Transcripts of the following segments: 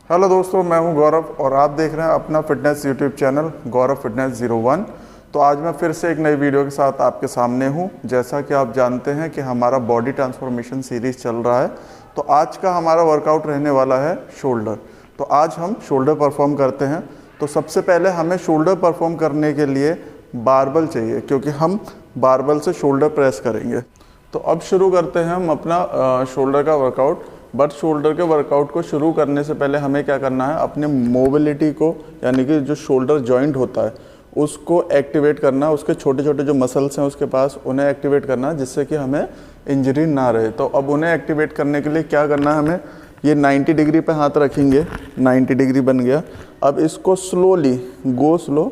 Hello दोस्तों, मैं हूं गौरव और आप देख रहे हैं अपना फिटनेस यूट्यूब चैनल गौरव फिटनेस 01। तो आज मैं फिर से एक नई वीडियो के साथ आपके सामने हूं। जैसा कि आप जानते हैं कि हमारा बॉडी ट्रांसफॉर्मेशन सीरीज़ चल रहा है, तो आज का हमारा वर्कआउट रहने वाला है शोल्डर। तो आज हम शोल्डर परफॉर्म करते हैं। तो सबसे पहले हमें शोल्डर परफॉर्म करने के लिए बारबल चाहिए, क्योंकि हम बारबल से शोल्डर प्रेस करेंगे। तो अब शुरू करते हैं हम अपना शोल्डर का वर्कआउट। बट शोल्डर के वर्कआउट को शुरू करने से पहले हमें क्या करना है, अपने मोबिलिटी को, यानी कि जो शोल्डर जॉइंट होता है उसको एक्टिवेट करना है। उसके छोटे छोटे जो मसल्स हैं उसके पास, उन्हें एक्टिवेट करना है, जिससे कि हमें इंजरी ना रहे। तो अब उन्हें एक्टिवेट करने के लिए क्या करना है हमें, ये 90 डिग्री पे हाथ रखेंगे। 90 डिग्री बन गया। अब इसको स्लोली, गो स्लो,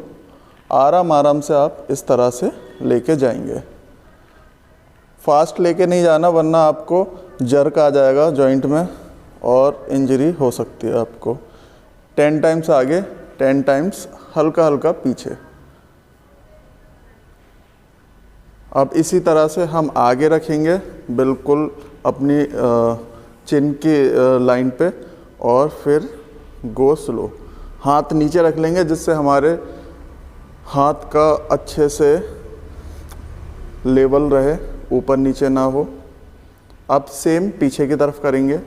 आराम आराम से आप इस तरह से लेके जाएंगे। फास्ट लेके नहीं जाना, वरना आपको जर्क आ जाएगा जॉइंट में और इंजरी हो सकती है आपको। 10 टाइम्स आगे, 10 टाइम्स हल्का हल्का पीछे। अब इसी तरह से हम आगे रखेंगे बिल्कुल अपनी चिन की लाइन पे, और फिर गो स्लो। हाथ नीचे रख लेंगे, जिससे हमारे हाथ का अच्छे से लेवल रहे, ऊपर नीचे ना हो। अब सेम पीछे की तरफ करेंगे,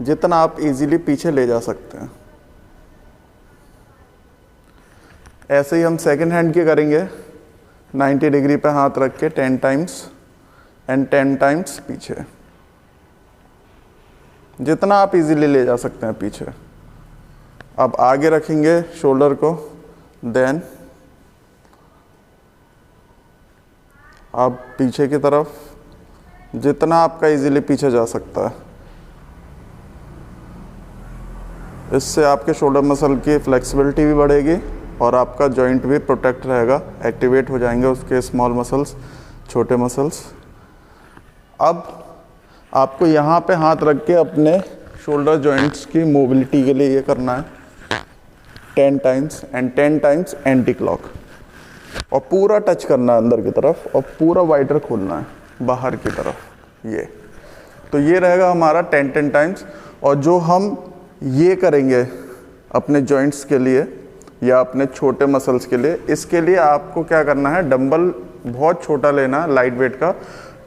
जितना आप इजीली पीछे ले जा सकते हैं। ऐसे ही हम सेकंड हैंड की करेंगे। 90 डिग्री पे हाथ रख के 10 टाइम्स एंड 10 टाइम्स पीछे, जितना आप इजीली ले जा सकते हैं पीछे। अब आगे रखेंगे शोल्डर को, देन अब पीछे की तरफ, जितना आपका इजीली पीछे जा सकता है। इससे आपके शोल्डर मसल की फ्लेक्सिबिलिटी भी बढ़ेगी और आपका जॉइंट भी प्रोटेक्ट रहेगा। एक्टिवेट हो जाएंगे उसके स्मॉल मसल्स, छोटे मसल्स। अब आपको यहाँ पे हाथ रख के अपने शोल्डर जॉइंट्स की मोबिलिटी के लिए ये करना है 10 times and 10 times anti clock, और पूरा टच करना है अंदर की तरफ, और पूरा वाइडर खोलना है बाहर की तरफ। ये तो ये रहेगा हमारा 10 टाइम्स। और जो हम ये करेंगे अपने जॉइंट्स के लिए या अपने छोटे मसल्स के लिए, इसके लिए आपको क्या करना है, डंबल बहुत छोटा लेना है, लाइट वेट का।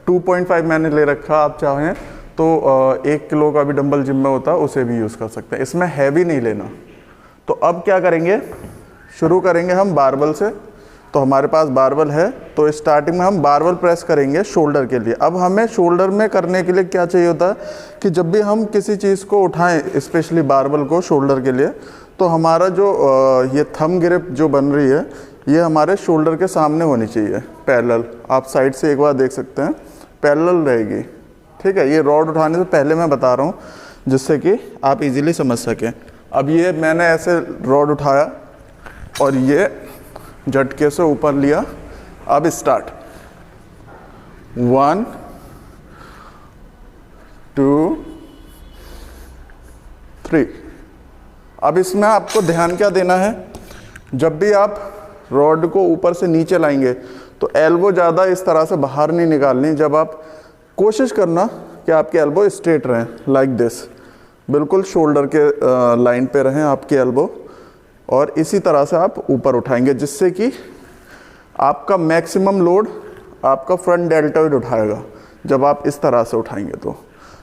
2.5 मैंने ले रखा, आप चाहें तो 1 किलो का भी डंबल जिम में होता है, उसे भी यूज़ कर सकते हैं। इसमें हैवी नहीं लेना। तो अब क्या करेंगे, शुरू करेंगे हम बारबल से। तो हमारे पास बारबल है, तो स्टार्टिंग में हम बारबल प्रेस करेंगे शोल्डर के लिए। अब हमें शोल्डर में करने के लिए क्या चाहिए होता है कि जब भी हम किसी चीज़ को उठाएं, स्पेशली बारबल को शोल्डर के लिए, तो हमारा जो ये थंब ग्रिप जो बन रही है, ये हमारे शोल्डर के सामने होनी चाहिए, पैरेलल। आप साइड से एक बार देख सकते हैं, पैरेलल रहेगी। ठीक है, ये रॉड उठाने से पहले मैं बता रहा हूँ, जिससे कि आप इजीली समझ सकें। अब ये मैंने ऐसे रॉड उठाया और ये झटके से ऊपर लिया। अब स्टार्ट, 1 2 3। अब इसमें आपको ध्यान क्या देना है, जब भी आप रॉड को ऊपर से नीचे लाएंगे तो एल्बो ज़्यादा इस तरह से बाहर नहीं निकालनी। जब आप कोशिश करना कि आपके एल्बो स्ट्रेट रहें, लाइक दिस, बिल्कुल शोल्डर के लाइन पे रहें आपके एल्बो, और इसी तरह से आप ऊपर उठाएंगे, जिससे कि आपका मैक्सिमम लोड आपका फ्रंट डेल्टॉइड उठाएगा जब आप इस तरह से उठाएंगे।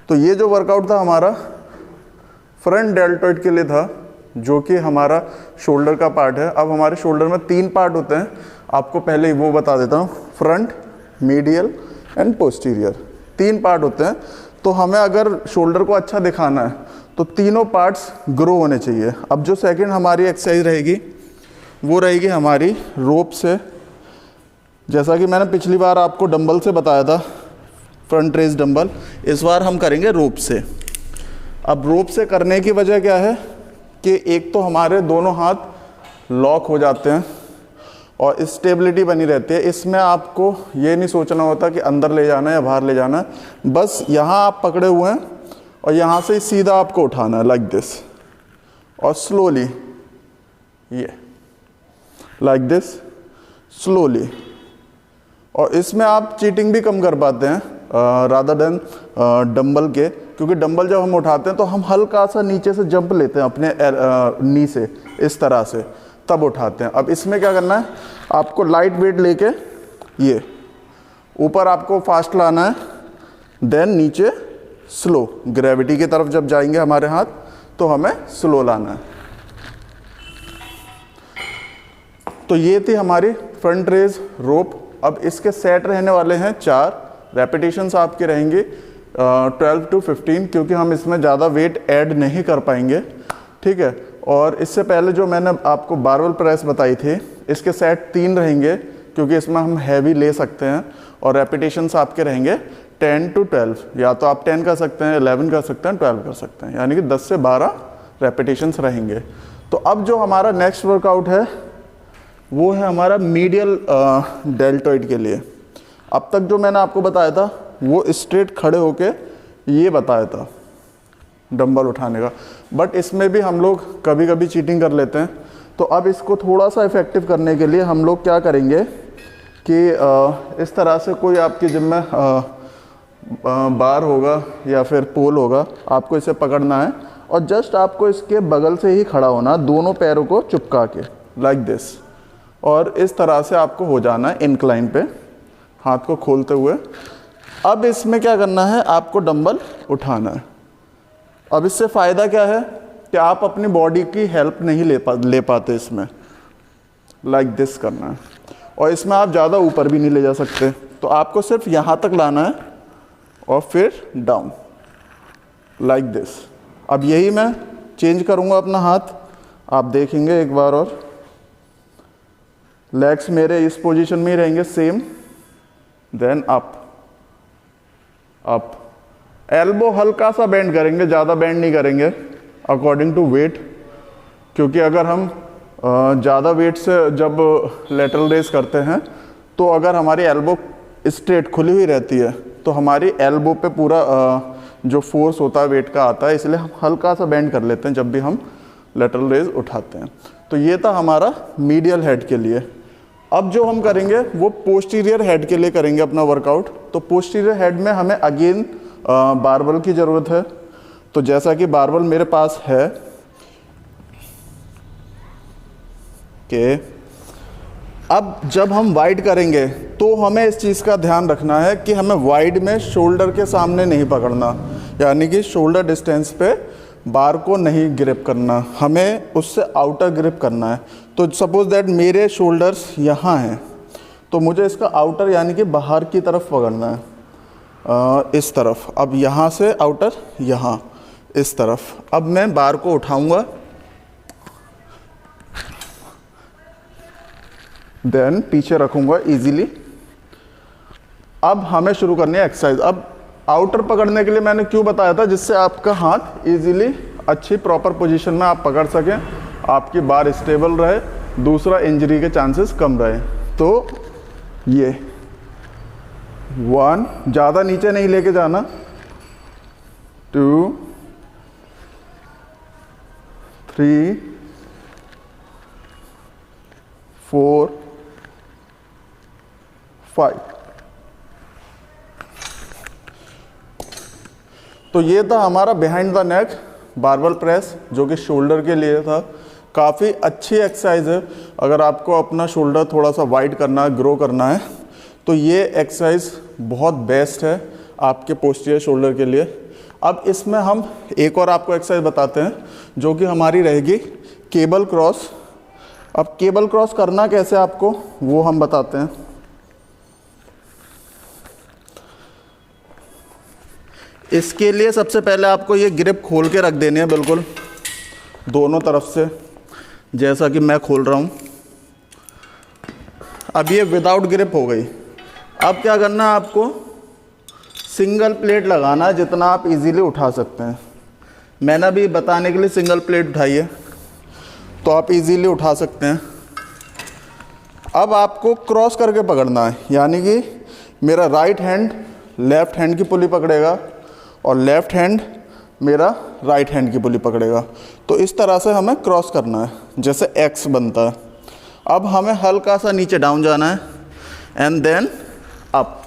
तो ये जो वर्कआउट था हमारा फ्रंट डेल्टॉइड के लिए था, जो कि हमारा शोल्डर का पार्ट है। अब हमारे शोल्डर में 3 पार्ट होते हैं, आपको पहले ही वो बता देता हूँ। Front, medial and posterior, 3 part होते हैं। तो हमें अगर शोल्डर को अच्छा दिखाना है तो तीनों पार्ट्स ग्रो होने चाहिए। अब जो सेकंड हमारी एक्सरसाइज रहेगी, वो रहेगी हमारी रोप से। जैसा कि मैंने पिछली बार आपको डंबल से बताया था, फ्रंट रेज डंबल, इस बार हम करेंगे रोप से। अब रोप से करने की वजह क्या है कि एक तो हमारे दोनों हाथ लॉक हो जाते हैं और स्टेबिलिटी बनी रहती है। इसमें आपको ये नहीं सोचना होता कि अंदर ले जाना है या बाहर ले जाना है, बस यहाँ आप पकड़े हुए हैं और यहाँ से सीधा आपको उठाना है, लाइक दिस, और स्लोली, ये लाइक दिस, स्लोली। और इसमें आप चीटिंग भी कम कर पाते हैं रादर देन डंबल के, क्योंकि डंबल जब हम उठाते हैं तो हम हल्का सा नीचे से जंप लेते हैं अपने नी से, इस तरह से, तब उठाते हैं। अब इसमें क्या करना है, आपको लाइट वेट लेके ये ऊपर आपको फास्ट लाना है, देन नीचे स्लो, ग्रेविटी की तरफ जब जाएंगे हमारे हाथ तो हमें स्लो लाना है। तो ये थी हमारी फ्रंट रेज रोप। अब इसके सेट रहने वाले हैं 4 रेपिटेशंस आपके रहेंगे 12 to 15, क्योंकि हम इसमें ज़्यादा वेट ऐड नहीं कर पाएंगे, ठीक है। और इससे पहले जो मैंने आपको बारबेल प्रेस बताई थी, इसके सेट 3 रहेंगे, क्योंकि इसमें हम हैवी ले सकते हैं। और रेपिटेशंस आपके रहेंगे 10 to 12, या तो आप 10 कर सकते हैं, 11 कर सकते हैं, 12 कर सकते हैं, यानी कि 10 से 12 रेपिटेशंस रहेंगे। तो अब जो हमारा नेक्स्ट वर्कआउट है वो है हमारा मीडियल डेल्टॉइड के लिए। अब तक जो मैंने आपको बताया था वो स्ट्रेट खड़े होके ये बताया था डंबल उठाने का, बट इसमें भी हम लोग कभी कभी चीटिंग कर लेते हैं। तो अब इसको थोड़ा सा इफ़ेक्टिव करने के लिए हम लोग क्या करेंगे कि इस तरह से कोई आपकी जिम में बार होगा या फिर पोल होगा, आपको इसे पकड़ना है और जस्ट आपको इसके बगल से ही खड़ा होना, दोनों पैरों को चिपका के लाइक दिस, और इस तरह से आपको हो जाना है इंक्लाइन पे, हाथ को खोलते हुए। अब इसमें क्या करना है, आपको डंबल उठाना है। अब इससे फ़ायदा क्या है कि आप अपनी बॉडी की हेल्प नहीं ले पाते, इसमें लाइक दिस करना है, और इसमें आप ज़्यादा ऊपर भी नहीं ले जा सकते। तो आपको सिर्फ यहाँ तक लाना है और फिर डाउन लाइक दिस। अब यही मैं चेंज करूँगा अपना हाथ, आप देखेंगे एक बार और। लेग्स मेरे इस पोजीशन में ही रहेंगे same, then up up. Elbow हल्का सा बेंड करेंगे, ज़्यादा बेंड नहीं करेंगे अकॉर्डिंग टू वेट, क्योंकि अगर हम ज़्यादा वेट से जब लेटरल रेस करते हैं तो अगर हमारी एल्बो स्ट्रेट खुली हुई रहती है तो हमारी एल्बो पे पूरा जो फोर्स होता है वेट का आता है, इसलिए हम हल्का सा बेंड कर लेते हैं जब भी हम लेटरल रेस उठाते हैं। तो ये था हमारा मीडियल हेड के लिए। अब जो हम करेंगे वो पोस्टीरियर हेड के लिए करेंगे अपना वर्कआउट। तो पोस्टीरियर हेड में हमें अगेन बारबल की ज़रूरत है। तो जैसा कि बारबल मेरे पास है कि अब जब हम वाइड करेंगे तो हमें इस चीज़ का ध्यान रखना है कि हमें वाइड में शोल्डर के सामने नहीं पकड़ना, यानी कि शोल्डर डिस्टेंस पे बार को नहीं ग्रिप करना, हमें उससे आउटर ग्रिप करना है। तो सपोज दैट मेरे शोल्डर्स यहाँ हैं तो मुझे इसका आउटर यानी कि बाहर की तरफ पकड़ना है, इस तरफ। अब यहाँ से आउटर यहाँ इस तरफ। अब मैं बार को उठाऊंगा, देन पीछे रखूंगा इजीली। अब हमें शुरू करनी है एक्सरसाइज। अब आउटर पकड़ने के लिए मैंने क्यों बताया था, जिससे आपका हाथ इजीली अच्छी प्रॉपर पोजीशन में आप पकड़ सकें, आपकी बार स्टेबल रहे, दूसरा इंजरी के चांसेस कम रहे। तो ये 1, ज़्यादा नीचे नहीं लेके जाना, 2, 3, 4, 5। तो ये था हमारा behind the neck barbell press, जो कि शोल्डर के लिए था। काफ़ी अच्छी एक्सरसाइज है। अगर आपको अपना शोल्डर थोड़ा सा वाइड करना है, ग्रो करना है, तो ये एक्सरसाइज बहुत बेस्ट है आपके पोस्टीरियर शोल्डर के लिए। अब इसमें हम एक और आपको एक्सरसाइज बताते हैं, जो कि हमारी रहेगी केबल क्रॉस। अब केबल क्रॉस करना कैसे आपको, वो हम बताते हैं। इसके लिए सबसे पहले आपको ये ग्रिप खोल के रख देनी है बिल्कुल दोनों तरफ से, जैसा कि मैं खोल रहा हूँ। अब ये विदाउट ग्रिप हो गई। अब क्या करना है, आपको सिंगल प्लेट लगाना है जितना आप इजीली उठा सकते हैं। मैंने अभी बताने के लिए सिंगल प्लेट उठाई है, तो आप इजीली उठा सकते हैं। अब आपको क्रॉस करके पकड़ना है, यानी कि मेरा राइट हैंड लेफ्ट हैंड की पुली पकड़ेगा और लेफ्ट हैंड मेरा राइट हैंड की पुली पकड़ेगा। तो इस तरह से हमें क्रॉस करना है, जैसे एक्स बनता है। अब हमें हल्का सा नीचे डाउन जाना है एंड देन अप,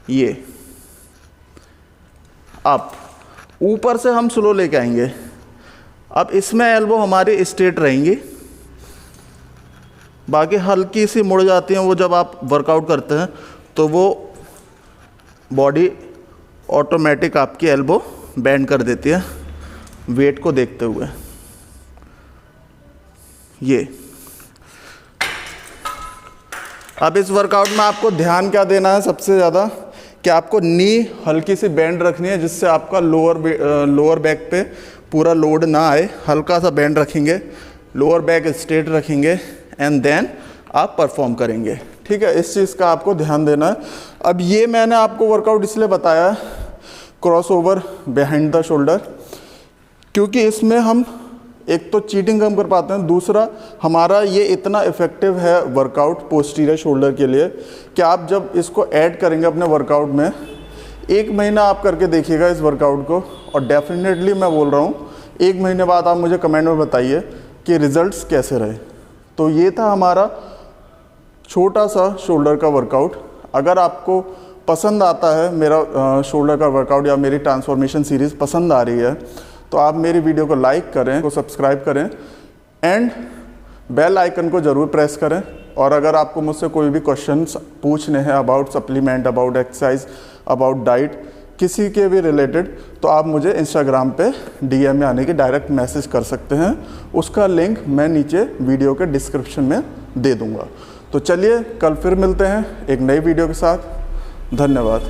ये अप। ऊपर से हम स्लो लेके आएंगे। अब इसमें एल्बो हमारी स्ट्रेट रहेंगी, बाकी हल्की सी मुड़ जाती हैं। वो जब आप वर्कआउट करते हैं तो वो बॉडी ऑटोमेटिक आपकी एल्बो बेंड कर देती है वेट को देखते हुए। ये अब इस वर्कआउट में आपको ध्यान क्या देना है सबसे ज़्यादा, कि आपको नी हल्की सी बेंड रखनी है, जिससे आपका लोअर बैक पे पूरा लोड ना आए। हल्का सा बेंड रखेंगे, लोअर बैक स्ट्रेट रखेंगे एंड देन आप परफॉर्म करेंगे। ठीक है, इस चीज़ का आपको ध्यान देना है। अब ये मैंने आपको वर्कआउट इसलिए बताया cross over behind the shoulder, क्योंकि इसमें हम एक तो चीटिंग कम कर पाते हैं, दूसरा हमारा ये इतना इफ़ेक्टिव है वर्कआउट पोस्टीरियर शोल्डर के लिए कि आप जब इसको ऐड करेंगे अपने वर्कआउट में, 1 महीना आप करके देखिएगा इस वर्कआउट को, और डेफिनेटली मैं बोल रहा हूँ 1 महीने बाद आप मुझे कमेंट में बताइए कि रिज़ल्ट्स कैसे रहे। तो ये था हमारा छोटा सा शोल्डर का वर्कआउट। अगर आपको पसंद आता है मेरा शोल्डर का वर्कआउट या मेरी ट्रांसफॉर्मेशन सीरीज़ पसंद आ रही है, तो आप मेरी वीडियो को लाइक करें, को सब्सक्राइब करें एंड बेल आइकन को ज़रूर प्रेस करें। और अगर आपको मुझसे कोई भी क्वेश्चंस पूछने हैं about supplement, about exercise, about diet, किसी के भी रिलेटेड, तो आप मुझे इंस्टाग्राम पे DM में आने की डायरेक्ट मैसेज कर सकते हैं। उसका लिंक मैं नीचे वीडियो के डिस्क्रिप्शन में दे दूँगा। तो चलिए कल फिर मिलते हैं एक नई वीडियो के साथ। धन्यवाद।